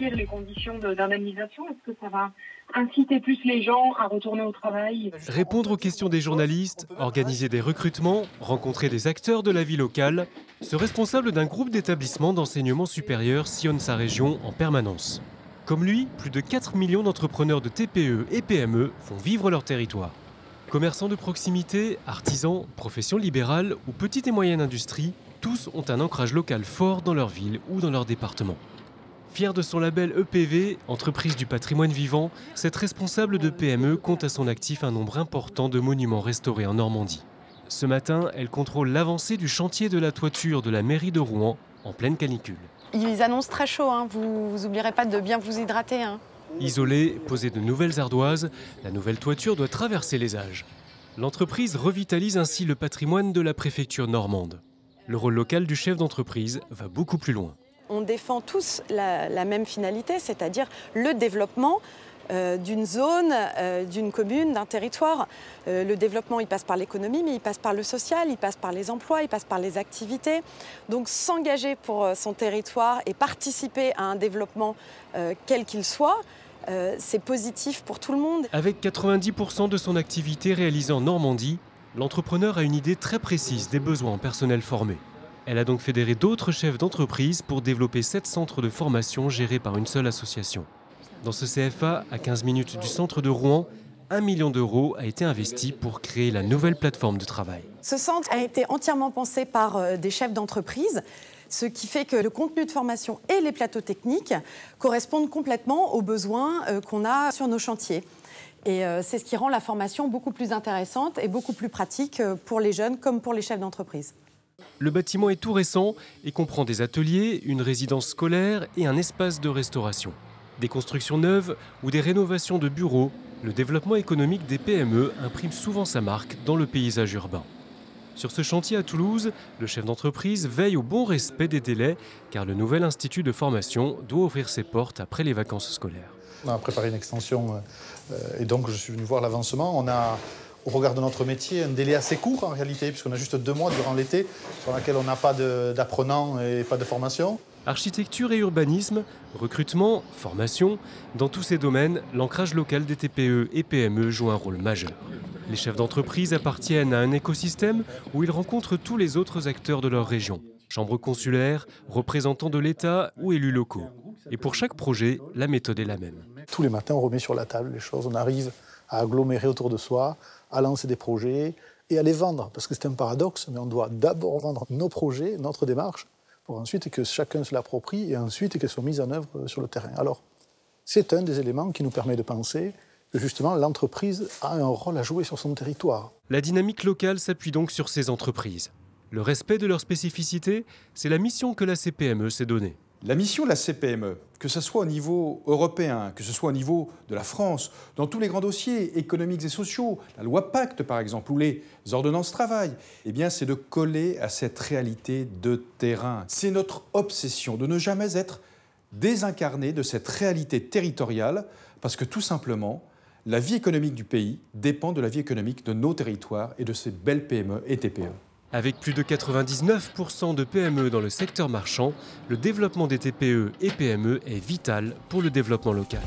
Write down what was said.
durcir les conditions d'indemnisation? Est-ce que ça va inciter plus les gens à retourner au travail? Répondre aux questions des journalistes, organiser des recrutements, rencontrer des acteurs de la vie locale, ce responsable d'un groupe d'établissements d'enseignement supérieur sillonne sa région en permanence. Comme lui, plus de 4 millions d'entrepreneurs de TPE et PME font vivre leur territoire. Commerçants de proximité, artisans, professions libérales ou petite et moyenne industrie, tous ont un ancrage local fort dans leur ville ou dans leur département. Fier de son label EPV, entreprise du patrimoine vivant, cette responsable de PME compte à son actif un nombre important de monuments restaurés en Normandie. Ce matin, elle contrôle l'avancée du chantier de la toiture de la mairie de Rouen en pleine canicule. Ils annoncent très chaud, hein. Vous n'oublierez pas de bien vous hydrater, hein. Isolée, poser de nouvelles ardoises, la nouvelle toiture doit traverser les âges. L'entreprise revitalise ainsi le patrimoine de la préfecture normande. Le rôle local du chef d'entreprise va beaucoup plus loin. On défend tous la même finalité, c'est-à-dire le développement d'une zone, d'une commune, d'un territoire. Le développement, il passe par l'économie, mais il passe par le social, il passe par les emplois, il passe par les activités. Donc s'engager pour son territoire et participer à un développement quel qu'il soit, c'est positif pour tout le monde. Avec 90% de son activité réalisée en Normandie, l'entrepreneur a une idée très précise des besoins en personnel formé. Elle a donc fédéré d'autres chefs d'entreprise pour développer 7 centres de formation gérés par une seule association. Dans ce CFA, à 15 minutes du centre de Rouen, 1 million d'euros a été investi pour créer la nouvelle plateforme de travail. Ce centre a été entièrement pensé par des chefs d'entreprise, ce qui fait que le contenu de formation et les plateaux techniques correspondent complètement aux besoins qu'on a sur nos chantiers. Et c'est ce qui rend la formation beaucoup plus intéressante et beaucoup plus pratique pour les jeunes comme pour les chefs d'entreprise. Le bâtiment est tout récent et comprend des ateliers, une résidence scolaire et un espace de restauration. Des constructions neuves ou des rénovations de bureaux, le développement économique des PME imprime souvent sa marque dans le paysage urbain. Sur ce chantier à Toulouse, le chef d'entreprise veille au bon respect des délais car le nouvel institut de formation doit ouvrir ses portes après les vacances scolaires. On a préparé une extension et donc je suis venu voir l'avancement. On a, au regard de notre métier, un délai assez court en réalité puisqu'on a juste 2 mois durant l'été sur lequel on n'a pas d'apprenants et pas de formation. Architecture et urbanisme, recrutement, formation, dans tous ces domaines, l'ancrage local des TPE et PME joue un rôle majeur. Les chefs d'entreprise appartiennent à un écosystème où ils rencontrent tous les autres acteurs de leur région. Chambres consulaires, représentants de l'État ou élus locaux. Et pour chaque projet, la méthode est la même. Tous les matins, on remet sur la table les choses, on arrive à agglomérer autour de soi, à lancer des projets et à les vendre. Parce que c'est un paradoxe, mais on doit d'abord vendre nos projets, notre démarche, pour ensuite que chacun se l'approprie et ensuite qu'elles soient mises en œuvre sur le terrain. Alors, c'est un des éléments qui nous permet de penser que justement l'entreprise a un rôle à jouer sur son territoire. La dynamique locale s'appuie donc sur ces entreprises. Le respect de leurs spécificités, c'est la mission que la CPME s'est donnée. La mission de la CPME, que ce soit au niveau européen, que ce soit au niveau de la France, dans tous les grands dossiers économiques et sociaux, la loi Pacte par exemple, ou les ordonnances travail, eh bien c'est de coller à cette réalité de terrain. C'est notre obsession de ne jamais être désincarné de cette réalité territoriale, parce que tout simplement, la vie économique du pays dépend de la vie économique de nos territoires et de ces belles PME et TPE. Avec plus de 99% de PME dans le secteur marchand, le développement des TPE et PME est vital pour le développement local.